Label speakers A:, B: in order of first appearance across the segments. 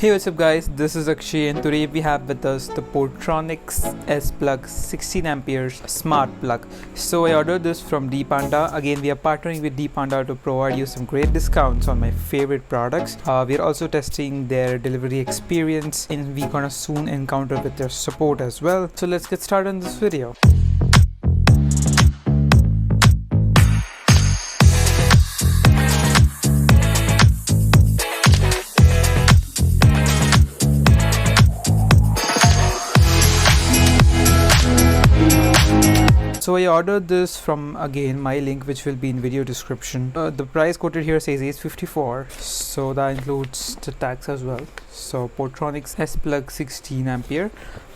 A: Hey, what's up guys, this is Akshay and today we have with us the Portronics SPlug 16 amperes smart plug. So I ordered this from DPanda. Again, we are partnering with DPanda to provide you some great discounts on my favorite products. We are also testing their delivery experience and we're gonna soon encounter with their support as well. So let's get started on this video. So I ordered this from, again, my link which will be in video description. The price quoted here says $854, so that includes the tax as well. So Portronics SPlug 16 ampere,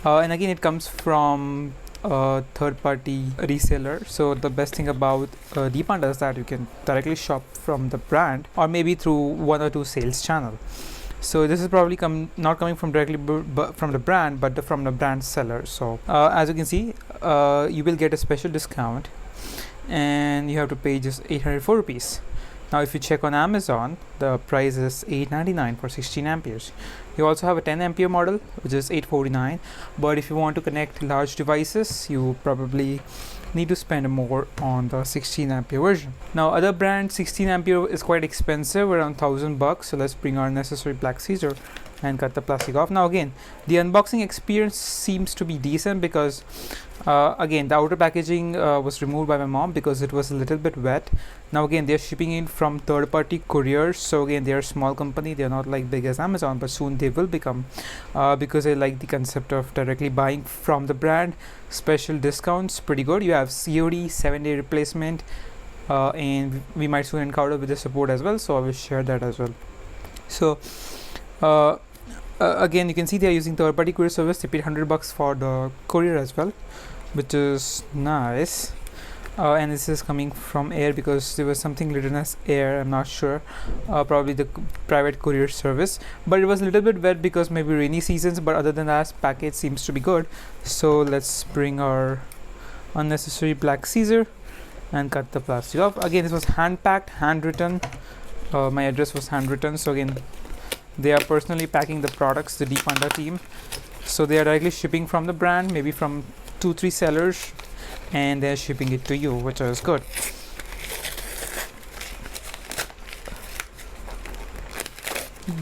A: and again it comes from a third-party reseller. So the best thing about DPanda is that you can directly shop from the brand or maybe through one or two sales channel. So this is probably not coming from directly from the brand, but from the brand seller. So as you can see, you will get a special discount and you have to pay just 804 rupees. Now if you check on Amazon, the price is $899 for 16 amperes. You also have a 10 ampere model which is $849, but if you want to connect large devices, you probably need to spend more on the 16 ampere version. Now other brand 16 ampere is quite expensive, around $1,000. So let's bring our necessary black scissor and cut the plastic off. Now again, the unboxing experience seems to be decent because again, the outer packaging was removed by my mom because it was a little bit wet. Now again, they're shipping in from third-party couriers, so again they're a small company, they're not like big as Amazon, but soon they will become, because I like the concept of directly buying from the brand. Special discounts, pretty good. You have COD, 7-day replacement, and we might soon encounter with the support as well, so I will share that as well. So again, you can see they are using third-party courier service. They paid $100 for the courier as well, which is nice. And this is coming from air because there was something written as air, I'm not sure, probably the private courier service, but it was a little bit wet because maybe rainy seasons, but other than that, package seems to be good. So let's bring our unnecessary black scissor and cut the plastic off. Again, this was hand packed, handwritten. My address was handwritten, so again they are personally packing the products, the DPanda team. So they are directly shipping from the brand, maybe from 2-3 sellers, and they're shipping it to you, which is good.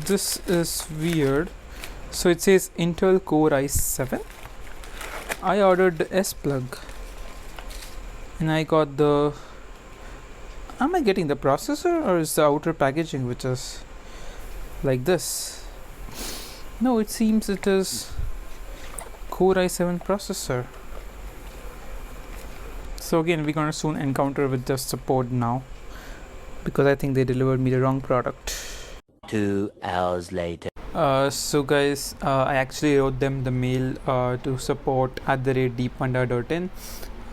A: This is weird. So it says Intel Core i7. I ordered the SPlug and I got the, am I getting the processor or is the outer packaging which is like this? No, it seems it is Core i7 processor. So again, we're gonna soon encounter with the support now because I think they delivered me the wrong product.
B: 2 hours later.
A: So guys, I actually wrote them the mail to support@dpanda.in,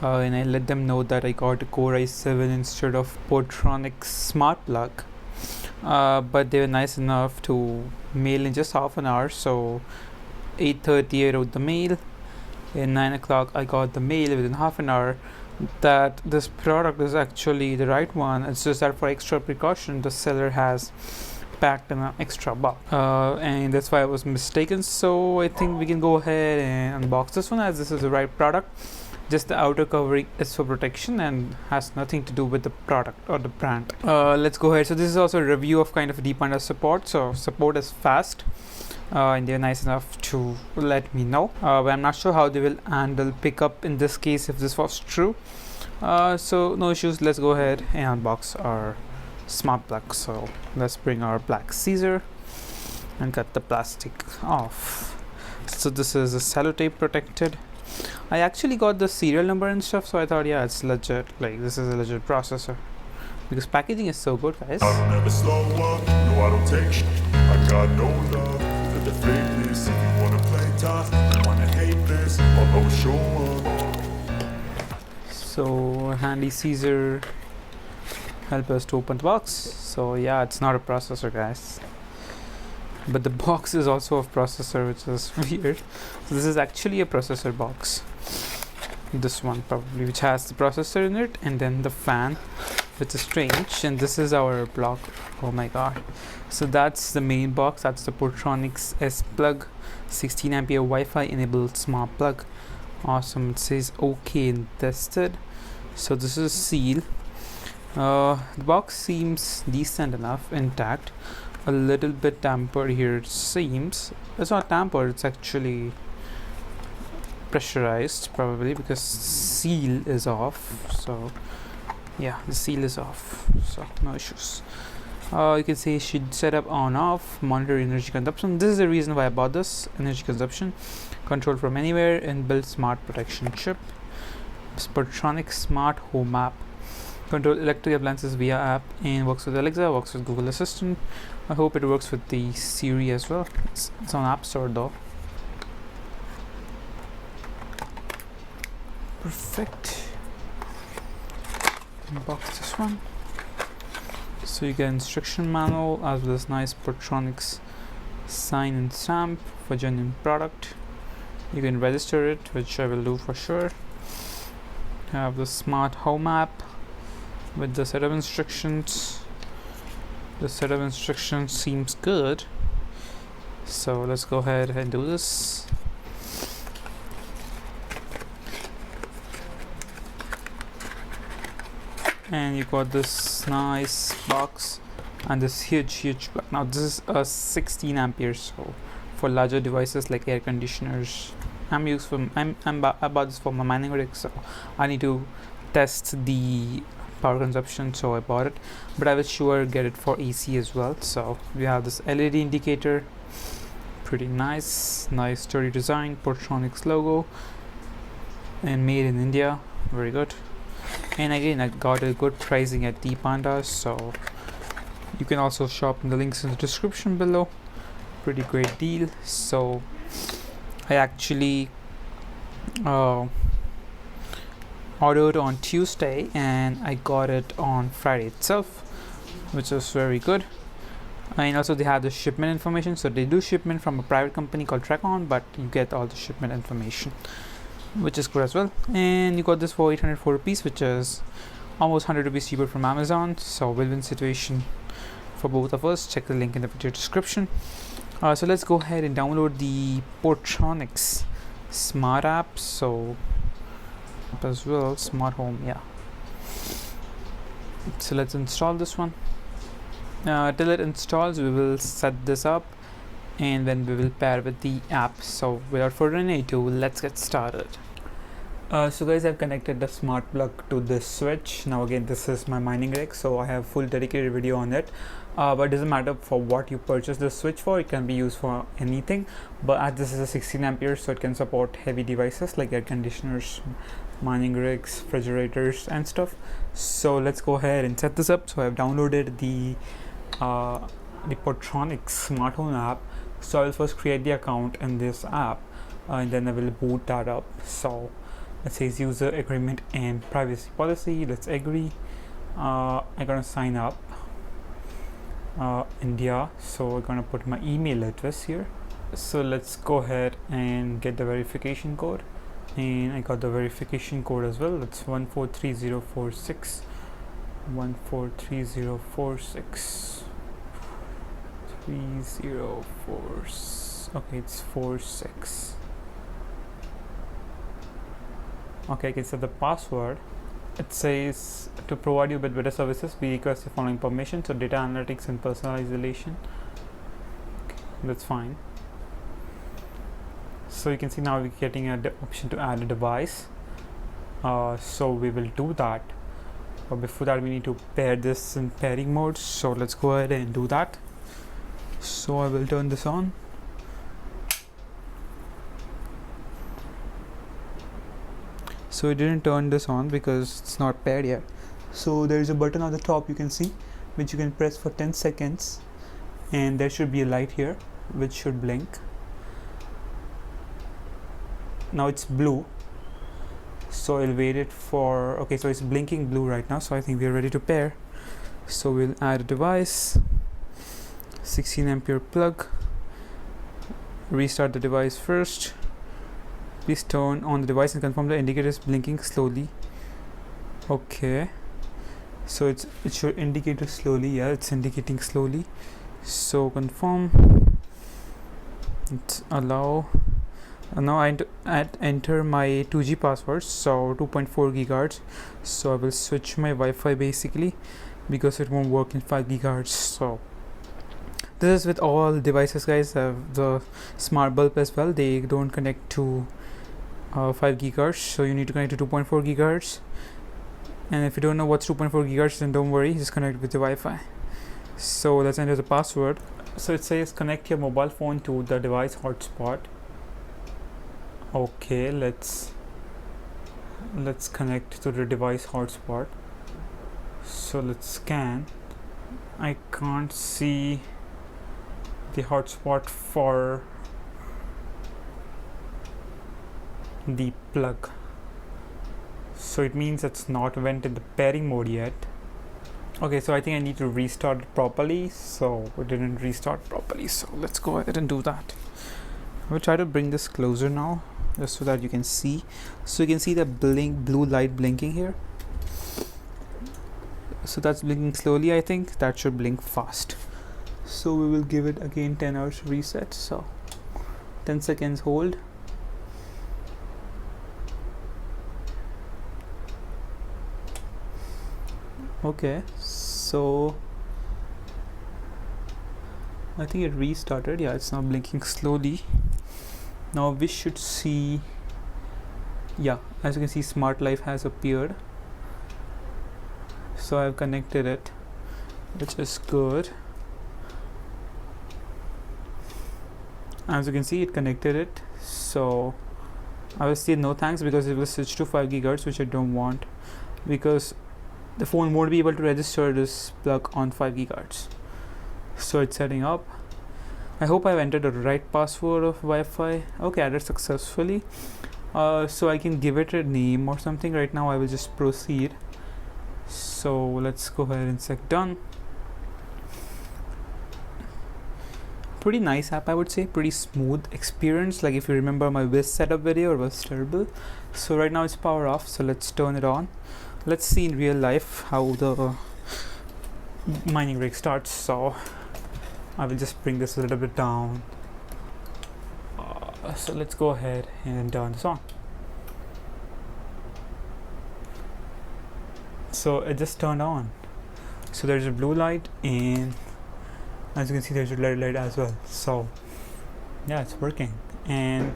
A: and I let them know that I got a Core i7 instead of Portronics smart plug. But they were nice enough to mail in just half an hour. So 8:30 I wrote the mail, and 9 o'clock I got the mail within half an hour that this product is actually the right one. It's just that for extra precaution the seller has packed in an extra box, and that's why I was mistaken. So I think we can go ahead and unbox this one, as this is the right product. Just the outer covering is for protection and has nothing to do with the product or the brand. Let's go ahead. So this is also a review of kind of DPanda support. So support is fast, and they're nice enough to let me know, but I'm not sure how they will handle pickup in this case if this was true. So no issues. Let's go ahead and unbox our smart plug. So let's bring our black scissor and cut the plastic off. So this is a sellotape protected. I actually got the serial number and stuff, so I thought, yeah, it's legit, like this is a legit processor because packaging is so good, guys.
C: I don't ever slow up, no I don't take shit. I got no love for the fakeness. If you wanna play tough, you wanna hate this, I'll always show up.
A: So a handy scissor help us to open the box. So yeah, it's not a processor, guys, but the box is also a processor, which is weird. So this is actually a processor box, this one probably, which has the processor in it, and then the fan which is strange. And this is our block. Oh my god. So that's the main box. That's the Portronics SPlug 16 ampere Wi-Fi enabled smart plug. Awesome. It says okay and tested. So this is seal. The box seems decent enough, intact. A little bit tampered here, it seems. It's not tampered, it's actually pressurized, probably because seal is off. So yeah, the seal is off, so no issues. You can say should set up on off, monitor energy consumption. This is the reason why I bought this. Energy consumption control from anywhere, inbuilt smart protection chip. Portronics smart home app, control electric appliances via app, and works with Alexa, works with Google Assistant. I hope it works with the Siri as well. It's on App Store though. Perfect. Unbox this one. So you get instruction manual as well as nice Portronics sign and stamp for genuine product. You can register it, which I will do for sure. Have the smart home app with the set of instructions. The set of instructions seems good, so let's go ahead and do this. And you got this nice box and this huge plug. Now this is a 16 amperes, so for larger devices like air conditioners. I bought this for my mining rig, so I need to test the power consumption, so I bought it, but I will sure get it for AC as well. So we have this LED indicator, pretty nice sturdy design, Portronics logo, and made in India, very good. And again, I got a good pricing at DPanda, so you can also shop in the links in the description below. Pretty great deal. So I actually ordered on Tuesday and I got it on Friday itself, which is very good. And also they have the shipment information, so they do shipment from a private company called Tracon, but you get all the shipment information, which is good as well. And you got this for 804 rupees, which is almost 100 rupees cheaper from Amazon, so win-win situation for both of us. Check the link in the video description. So let's go ahead and download the Portronics smart app. So as well, smart home, yeah. So let's install this one. Till it installs, we will set this up and then we will pair with the app. So without further ado, let's get started. So guys, I've connected the smart plug to this switch. Now again, this is my mining rig, so I have full dedicated video on it. But it doesn't matter for what you purchase the switch for, it can be used for anything. But as this is a 16 amperes, so it can support heavy devices like air conditioners, mining rigs, refrigerators and stuff. So let's go ahead and set this up. So I've downloaded the Portronics smart home app. So I will first create the account in this app, and then I will boot that up. So it says user agreement and privacy policy. Let's agree. I'm gonna sign up India, so I'm gonna put my email address here. So let's go ahead and get the verification code, and I got the verification code as well. It's 143046 143046 304. Okay, it's 46. Okay, I can set the password. It says to provide you with better services, we request the following permission. So data analytics and personalization. Okay, that's fine. So you can see now we're getting an option to add a device. So we will do that. But before that, we need to pair this in pairing mode. So let's go ahead and do that. So I will turn this on. So it didn't turn this on because it's not paired yet. So there is a button on the top, you can see, which you can press for 10 seconds, and there should be a light here which should blink. Now it's blue, so I'll wait it for, okay, so it's blinking blue right now, so I think we are ready to pair. So we'll add a device, 16 ampere plug, restart the device first. Please turn on the device and confirm the indicator is blinking slowly. Okay, So it should indicate it slowly. Yeah, it's indicating slowly. So confirm. It's allow. Now I enter my 2G password, so 2.4 gigahertz. So I will switch my Wi-Fi basically, because it won't work in 5 gigahertz. So this is with all devices, guys. The smart bulb as well, they don't connect to 5 gigahertz, so you need to connect to 2.4 gigahertz. And if you don't know what's 2.4 gigahertz, then don't worry, just connect with the Wi-Fi. So let's enter the password. So it says connect your mobile phone to the device hotspot. Okay, let's connect to the device hotspot. So let's scan. I can't see the hotspot for the plug, so it means it's not went in the pairing mode yet. Okay, so I think I need to restart it properly, so it didn't restart properly, so let's go ahead and do that. I will try to bring this closer now, just so that you can see. So you can see the blue light blinking here. So that's blinking slowly. I think that should blink fast. So we will give it again 10 hours reset. So 10 seconds hold. Okay, so I think it restarted. Yeah, it's now blinking slowly. Now we should see, yeah, as you can see, Smart Life has appeared. So I've connected it, which is good. As you can see, it connected it. So I will say no thanks, because it will switch to 5 gigahertz, which I don't want, because the phone won't be able to register this plug on 5 gigahertz. So it's setting up. I hope I've entered the right password of Wi-Fi. Okay, added successfully. So I can give it a name or something. Right now I will just proceed. So let's go ahead and check done. Pretty nice app, I would say. Pretty smooth experience. Like if you remember my Wiz setup video, it was terrible. So right now it's power off. So let's turn it on. Let's see in real life how the mining rig starts. So I will just bring this a little bit down. So let's go ahead and turn this on. So it just turned on. So there's a blue light, and as you can see, there's a red light as well. So yeah, it's working, and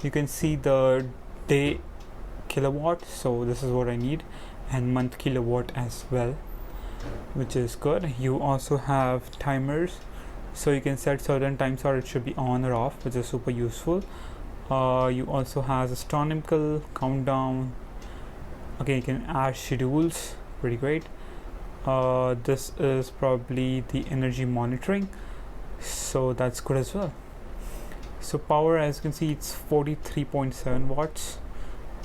A: you can see the day kilowatt. So this is what I need, and month kilowatt as well, which is good. You also have timers, so you can set certain times or it should be on or off, which is super useful. You also have astronomical countdown. Okay, you can add schedules, pretty great. This is probably the energy monitoring, so that's good as well. So power, as you can see, it's 43.7 watts.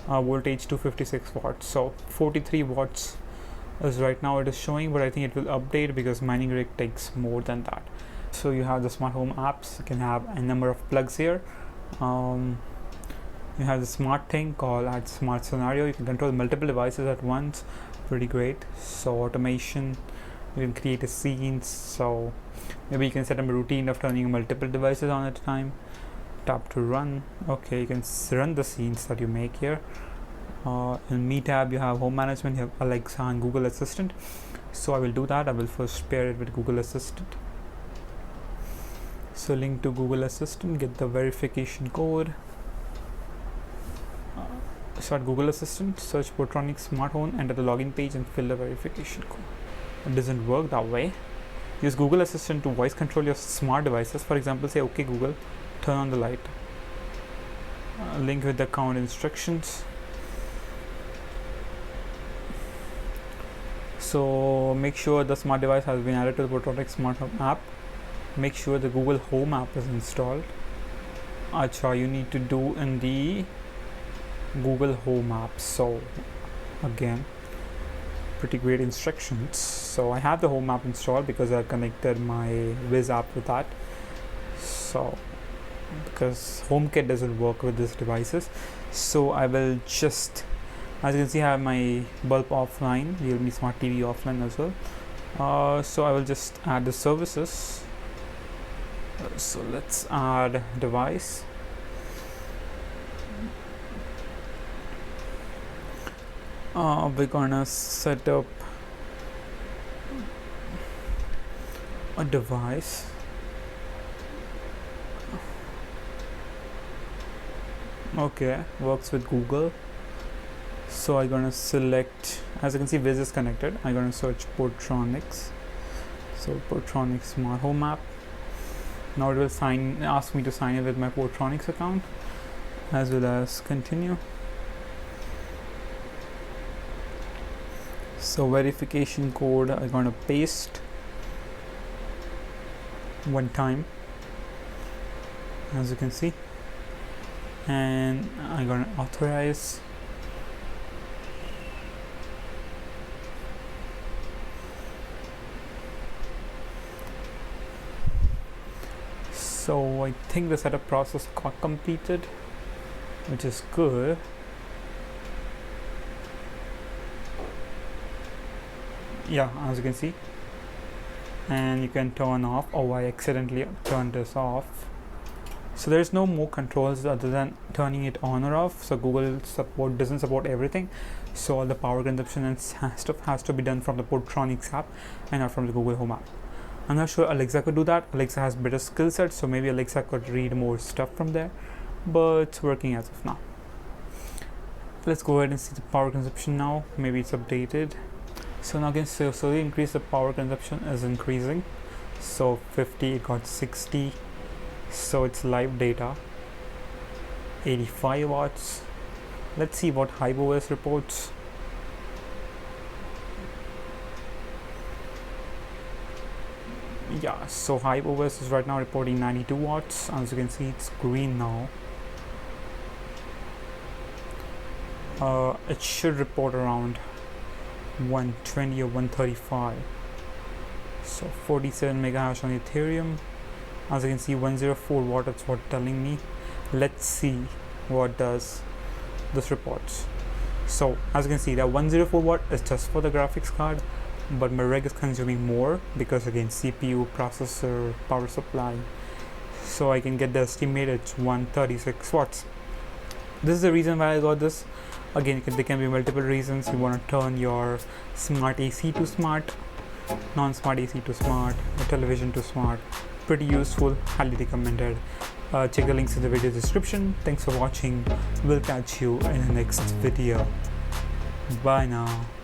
A: Voltage 256 watts. So 43 watts is right now it is showing, but I think it will update because mining rig takes more than that. So you have the smart home apps. You can have a number of plugs here. You have the smart thing called add smart scenario. You can control multiple devices at once. Pretty great. So automation, you can create a scene. So maybe you can set up a routine of turning multiple devices on at a time. Tap to run. Okay, you can run the scenes that you make here. In Me tab, you have home management, you have Alexa and Google Assistant. So I will do that. I will first pair it with Google Assistant. So link to Google Assistant, get the verification code. Start Google Assistant, search Portronics Smart Home, enter the login page and fill the verification code. It doesn't work that way. Use Google Assistant to voice control your smart devices. For example, say okay Google, turn on the light. Link with the account instructions. So make sure the smart device has been added to the Portronics Smart Home app. Make sure the Google Home app is installed. Acha, you need to do in the Google Home app. So again, pretty great instructions. So I have the Home app installed because I connected my Wiz app with that. So because HomeKit doesn't work with these devices, so I will just As you can see, I have my bulb offline, Realme Smart TV offline as well. So I will just add the services. So let's add device. We're gonna set up a device. Okay, works with Google. So I'm gonna select, as you can see, Wiz is connected. I'm gonna search Portronics. So Portronics Smart Home app. Now it will ask me to sign in with my Portronics account, as well as continue. So verification code I'm gonna paste one time, as you can see, and I'm gonna authorize. So I think the setup process got completed, which is good. Yeah, as you can see, and you can turn off. Oh, I accidentally turned this off. So there's no more controls other than turning it on or off. So Google support doesn't support everything, so all the power consumption and stuff has to be done from the Portronics app and not from the Google Home app. I'm not sure Alexa could do that. Alexa has better skill sets, so maybe Alexa could read more stuff from there, but it's working as of now. Let's go ahead and see the power consumption now. Maybe it's updated. So now again, so the increase the power consumption is increasing. So 50, it got 60. So it's live data. 85 watts. Let's see what HypeOS reports. Yeah, so HypeOS is right now reporting 92 watts. As you can see, it's green now. It should report around 120 or 135. So 47 mega hash on Ethereum. As you can see, 104 watt, that's what telling me. Let's see what does this reports. So as you can see, that 104 watt is just for the graphics card, but my rig is consuming more because again, CPU, processor, power supply. So I can get the estimate, it's 136 watts. This is the reason why I got this. Again, there can be multiple reasons. You want to turn your smart AC to smart, non-smart AC to smart, or television to smart. Pretty useful, highly recommended. Check the links in the video description. Thanks for watching. We'll catch you in the next video. Bye now.